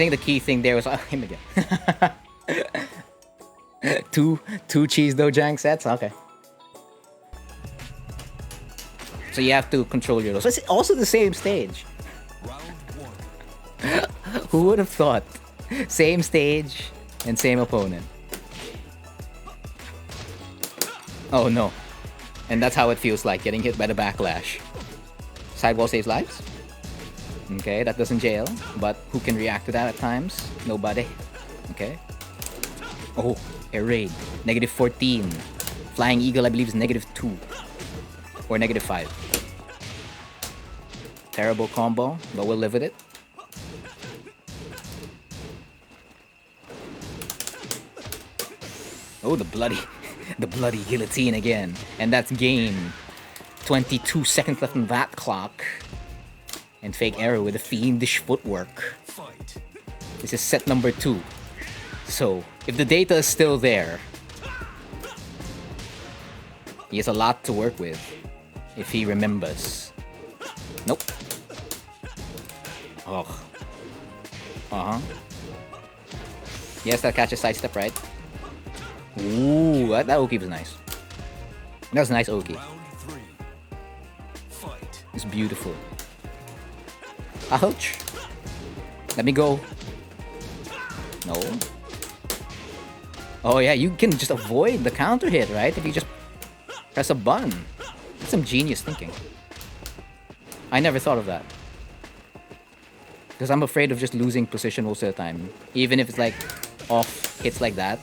think the key thing there was him again. two cheese Dojang sets. Okay. So you have to control your. So it's also the same stage. Who would have thought? Same stage and same opponent. Oh no. And that's how it feels like, getting hit by the backlash. Sidewall saves lives. Okay, that doesn't jail. But who can react to that at times? Nobody. Okay. Oh, air raid. -14. Flying Eagle, I believe, is -2. Or -5. Terrible combo, but we'll live with it. Oh, the bloody guillotine again. And that's game. 22 seconds left on that clock. And FakeEru with a fiendish footwork. This is set number 2. So, if the data is still there, he has a lot to work with. If he remembers. Nope. Oh. Yes, that catches sidestep, right? Ooh, that Oki was nice. That was a nice Oki. It's beautiful. Ouch. Let me go. No. Oh yeah, you can just avoid the counter hit, right? If you just press a button. That's some genius thinking. I never thought of that. Because I'm afraid of just losing position most of the time. Even if it's like off hits like that.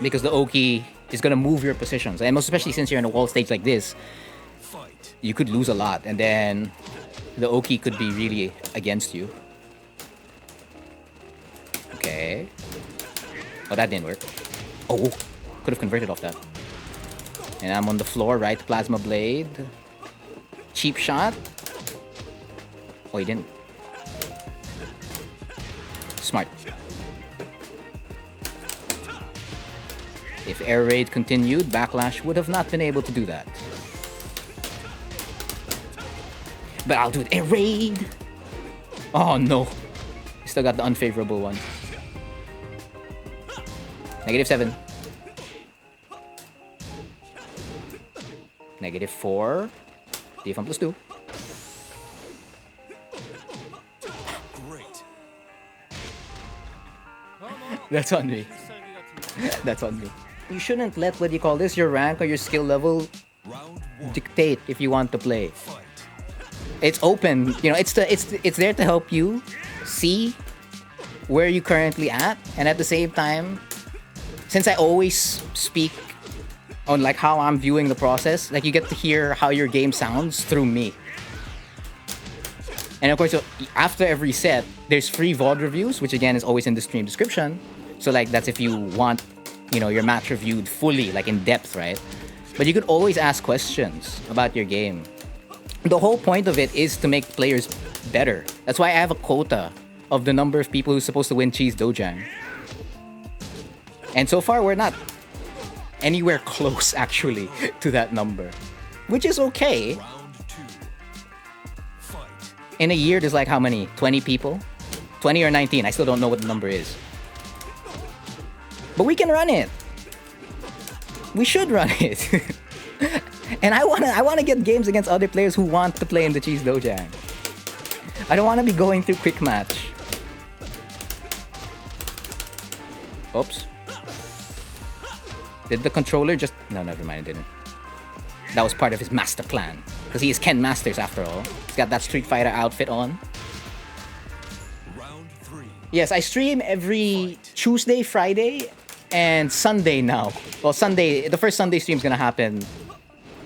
Because the Oki is gonna move your positions. And most especially since you're in a wall stage like this, you could lose a lot. And then the Oki could be really against you. Okay. Oh, that didn't work. Oh, could have converted off that. And I'm on the floor, right? Plasma Blade. Cheap shot. Oh, he didn't. Smart. If air raid continued, Backlash would have not been able to do that. But I'll do it. Air raid! Oh no. Still got the unfavorable one. -7. -4. Defense +2. Great. That's on me. That's on me. You shouldn't let, what do you call this, your rank or your skill level dictate if you want to play. It's open, you know, it's there to help you see where you currently at, and at the same time, since I always speak on like how I'm viewing the process, like you get to hear how your game sounds through me. And of course, after every set, there's free VOD reviews, which again is always in the stream description. So like that's if you want, you know, your match reviewed fully, like in depth, right? But you could always ask questions about your game. The whole point of it is to make players better. That's why I have a quota of the number of people who's supposed to win Cheese Dojang. And so far, we're not anywhere close, actually, to that number. Which is okay. In a year, there's like how many? 20 people? 20 or 19? I still don't know what the number is. But we can run it. We should run it. And I wanna get games against other players who want to play in the Cheese Dojang. I don't wanna be going through quick match. Oops. Did the controller just... No, never mind, it didn't. That was part of his master plan. Because he is Ken Masters after all. He's got that Street Fighter outfit on. Yes, I stream every Tuesday, Friday, and Sunday now. Well, Sunday, the first Sunday stream is gonna happen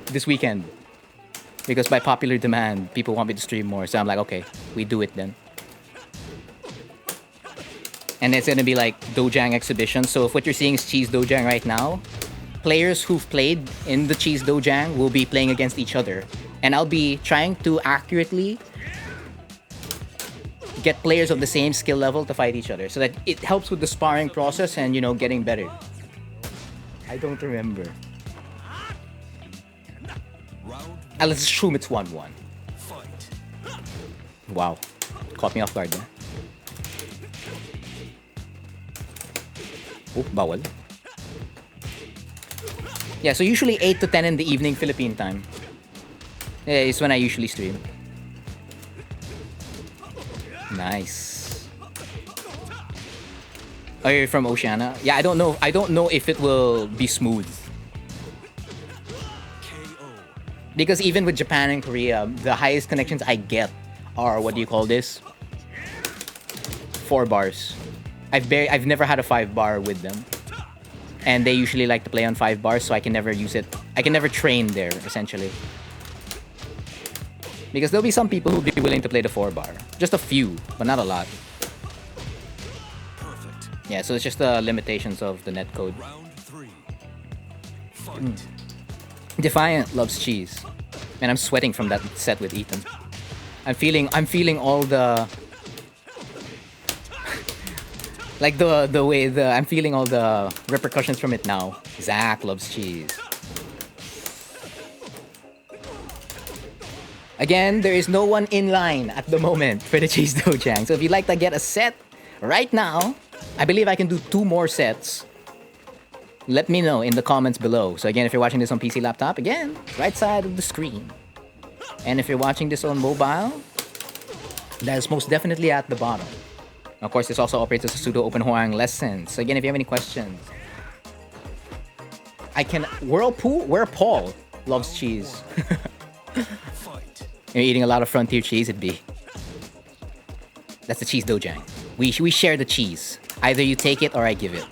this weekend. Because by popular demand, people want me to stream more. So I'm like, okay, we do it then. And it's gonna be like Dojang exhibition. So if what you're seeing is Cheese Dojang right now, players who've played in the Cheese Dojang will be playing against each other. And I'll be trying to accurately get players of the same skill level to fight each other. So that it helps with the sparring process and, you know, getting better. I don't remember. Let's assume it's 1-1. Wow. Caught me off guard there. Oh, bawal. Yeah, so usually 8 to 10 in the evening Philippine time. Yeah, it's when I usually stream. Nice. Oh, you're from Oceania? Yeah, I don't know. I don't know if it will be smooth. Because even with Japan and Korea, the highest connections I get are, what do you call this? 4 bars. I've never had a 5 bar with them. And they usually like to play on 5 bars, so I can never use it. I can never train there, essentially. Because there'll be some people who'll be willing to play the 4 bar. Just a few, but not a lot. Perfect. Yeah, so it's just the limitations of the netcode. Defiant loves cheese. And I'm sweating from that set with Ethan. I'm feeling all the like the way I'm feeling all the repercussions from it now. Zach loves cheese. Again, there is no one in line at the moment for the cheese Dojang. So if you'd like to get a set right now, I believe I can do 2 more sets. Let me know in the comments below. So again, if you're watching this on PC laptop, again, right side of the screen. And if you're watching this on mobile, that is most definitely at the bottom. Of course, this also operates as a pseudo open Hwoarang lesson. So again, if you have any questions, where Paul loves cheese. You're eating a lot of Frontier cheese, it'd be. That's the cheese Dojang. We share the cheese. Either you take it or I give it.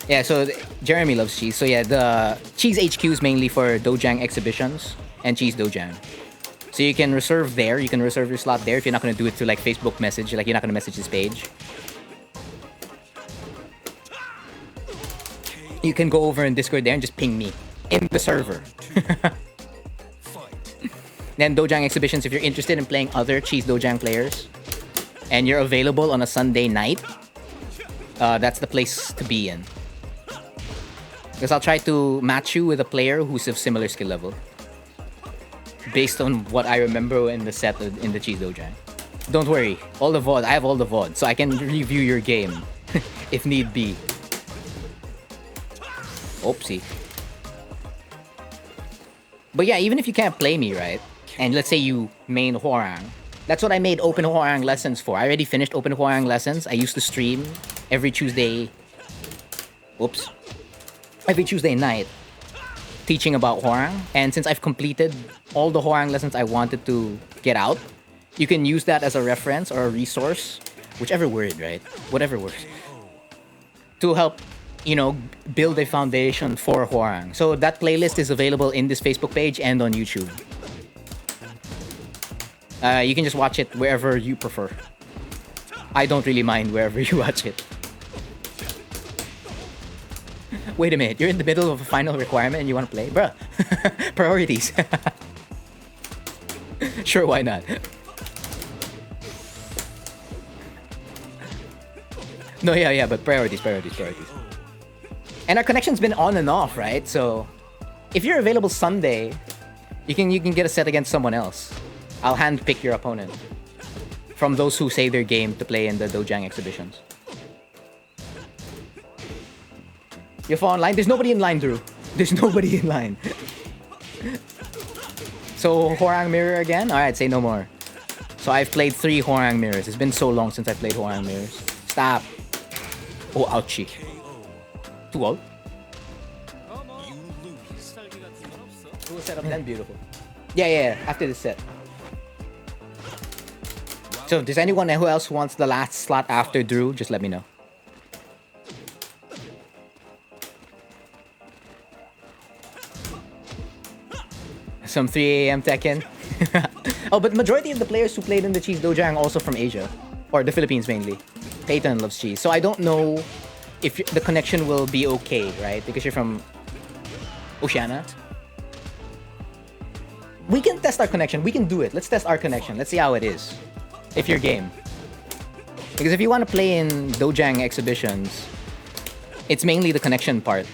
Yeah, so Jeremy loves cheese. So yeah, the cheese HQ is mainly for Dojang exhibitions and cheese Dojang. So you can reserve there. You can reserve your slot there if you're not going to do it through like Facebook message. Like you're not going to message this page. You can go over in Discord there and just ping me in the server. Then Dojang exhibitions, if you're interested in playing other cheese Dojang players and you're available on a Sunday night, that's the place to be in. Because I'll try to match you with a player who's of similar skill level. Based on what I remember in the set in the cheese Dojang. Don't worry, all the VOD, I have all the VOD, so I can review your game if need be. Oopsie. But yeah, even if you can't play me, right? And let's say you main Hwoarang. That's what I made Open Hwoarang lessons for. I already finished Open Hwoarang lessons. I used to stream every Tuesday. Oops. Every Tuesday night. Teaching about Hwoarang. And since I've completed all the Hwoarang lessons I wanted to get out, you can use that as a reference or a resource. Whichever word, right? Whatever works. To help, you know, build a foundation for Hwoarang. So that playlist is available in this Facebook page and on YouTube. You can just watch it wherever you prefer. I don't really mind wherever you watch it. Wait a minute, you're in the middle of a final requirement and you want to play? Bruh. Priorities. Sure, why not? No, yeah, but priorities. And our connection's been on and off, right? So if you're available Sunday, you can get a set against someone else. I'll handpick your opponent from those who say their game to play in the Dojang exhibitions. You fall online? There's nobody in line, Drew. There's nobody in line. So, Hwoarang Mirror again? Alright, say no more. So, I've played 3 Hwoarang Mirrors. It's been so long since I played Hwoarang Mirrors. Stop. Oh, ouchie. 2-0. Who set up then? Beautiful. Yeah. After this set. So, does anyone who else wants the last slot after Drew? Just let me know. Some 3 AM Tekken. Oh, but majority of the players who played in the cheese Dojang are also from Asia. Or the Philippines mainly. Peyton loves cheese. So I don't know if the connection will be okay, right? Because you're from Oceania. We can test our connection. We can do it. Let's test our connection. Let's see how it is. If you're game. Because if you want to play in Dojang exhibitions, it's mainly the connection part.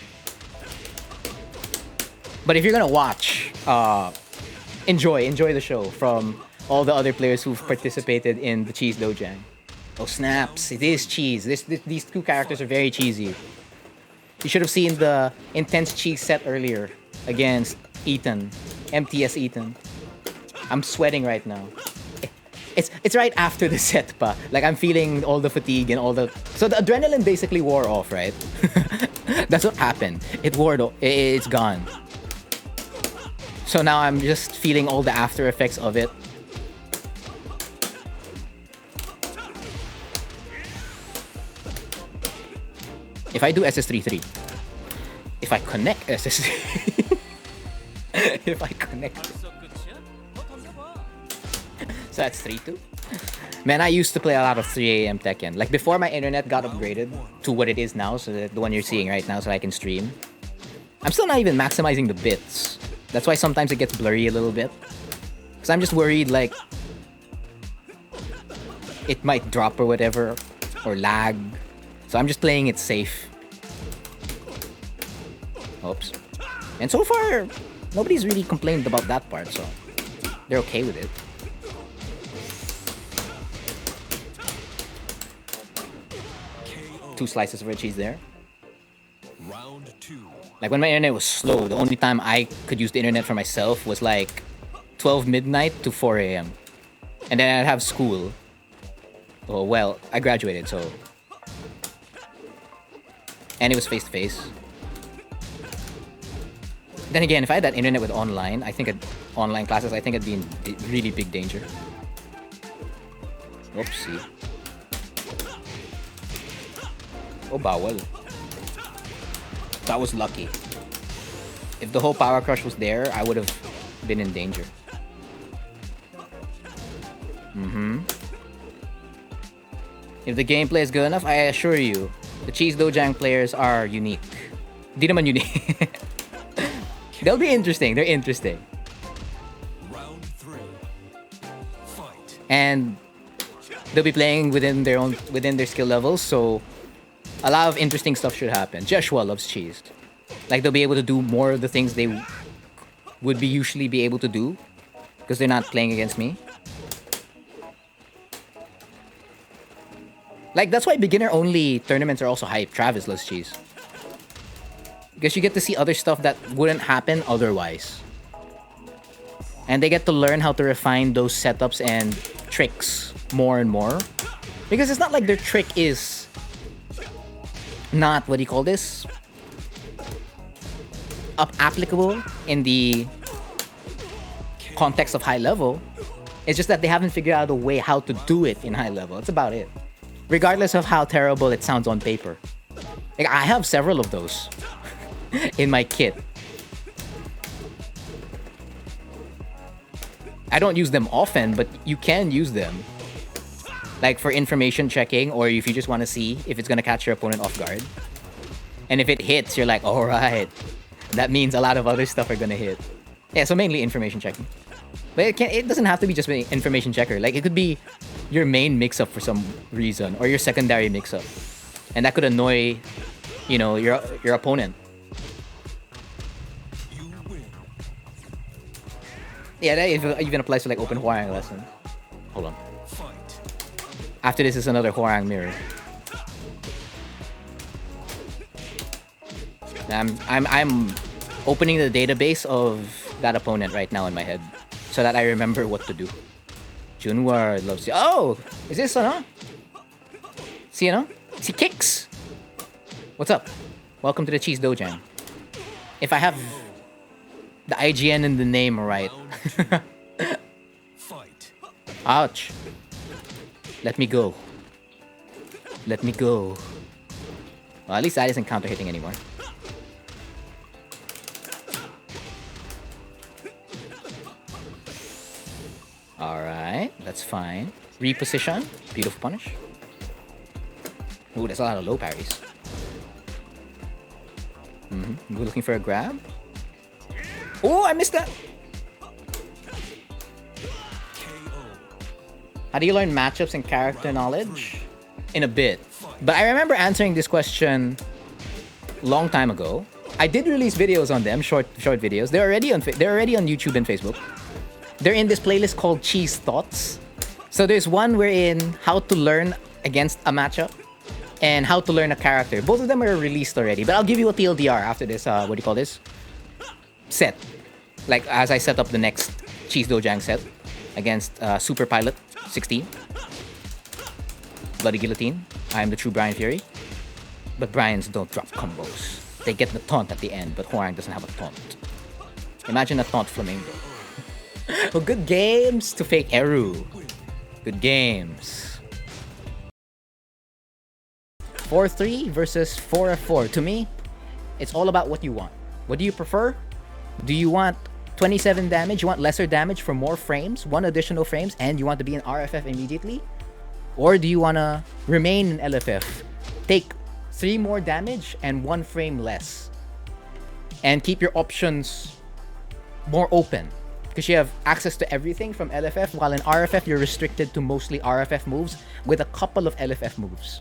But if you're gonna watch enjoy the show from all the other players who've participated in the Cheese Dojang. Oh snaps! It is cheese. These two characters are very cheesy. You should have seen the intense cheese set earlier against Ethan, MTS Ethan. I'm sweating right now. It's right after the set pa. Like I'm feeling all the fatigue and all the... So the adrenaline basically wore off, right? That's what happened. It wore off. It's gone. So now I'm just feeling all the after effects of it. If I do SS33, if I connect SS3, if I connect it. So that's 3-2. Man, I used to play a lot of 3 a.m. Tekken. Like before my internet got upgraded to what it is now, so that the one you're seeing right now, so I can stream. I'm still not even maximizing the bits. That's why sometimes it gets blurry a little bit. Because I'm just worried like it might drop or whatever, or lag. So I'm just playing it safe. Oops. And so far, nobody's really complained about that part, so they're okay with it. Two slices of red cheese there. Round 2. Like when my internet was slow, the only time I could use the internet for myself was like 12 midnight to 4 a.m. And then I'd have school. Oh, well, I graduated, so... And it was face-to-face. Then again, if I had that internet with online, I think online classes, I think I'd be in really big danger. Oopsie. Oh, bawal. That was lucky. If the whole power crush was there, I would have been in danger. If the gameplay is good enough, I assure you, the Cheese Dojang players are unique. Di naman unique. They'll be interesting. They're interesting. Round 3. Fight. And they'll be playing within their skill levels, so a lot of interesting stuff should happen. Joshua loves cheese. Like they'll be able to do more of the things they would usually be able to do because they're not playing against me. Like that's why beginner-only tournaments are also hype. Travis loves cheese. Because you get to see other stuff that wouldn't happen otherwise. And they get to learn how to refine those setups and tricks more and more. Because it's not like their trick is not, what do you call this? Applicable in the context of high level. It's just that they haven't figured out a way how to do it in high level. That's about it. Regardless of how terrible it sounds on paper. Like, I have several of those in my kit. I don't use them often, but you can use them. Like for information checking, or if you just want to see if it's going to catch your opponent off guard. And if it hits, you're like, alright. That means a lot of other stuff are going to hit. Yeah, so mainly information checking. But it doesn't have to be just an information checker. Like, it could be your main mix-up for some reason, or your secondary mix-up. And that could annoy, you know, your opponent. You win. Yeah, that even applies to like open Hwarang lesson. Hold on. Fight. After this is another Hwarang mirror. I'm opening the database of that opponent right now in my head, so that I remember what to do. Junwar loves you. Oh, is this ano? See, ano? See Kicks. What's up? Welcome to the Cheese Dojang. If I have the IGN in the name right. Fight. Ouch. Let me go. Let me go. Well, at least that isn't counter hitting anymore. Alright, that's fine. Reposition. Beautiful punish. Ooh, that's a lot of low parries. We're looking for a grab. Oh, I missed that! How do you learn matchups and character knowledge? In a bit. But I remember answering this question long time ago. I did release videos on them, short videos. They're already on YouTube and Facebook. They're in this playlist called Cheese Thoughts. So there's one wherein how to learn against a matchup and how to learn a character. Both of them are released already, but I'll give you a TLDR after this, what do you call this? Set. Like, as I set up the next Cheese Dojang set against Super Pilot 16. Bloody Guillotine. I am the true Brian Fury. But Brians don't drop combos. They get the taunt at the end, but Hwoarang doesn't have a taunt. Imagine a taunt flamingo. Well, good games to FakeEru. Good games. 4-3 versus 4-4. To me, it's all about what you want. What do you prefer? Do you want 27 damage? You want lesser damage for more frames? 1 additional frames? And you want to be in RFF immediately? Or do you want to remain in LFF? Take 3 more damage and 1 frame less. And keep your options more open. Because you have access to everything from LFF, while in RFF, you're restricted to mostly RFF moves with a couple of LFF moves.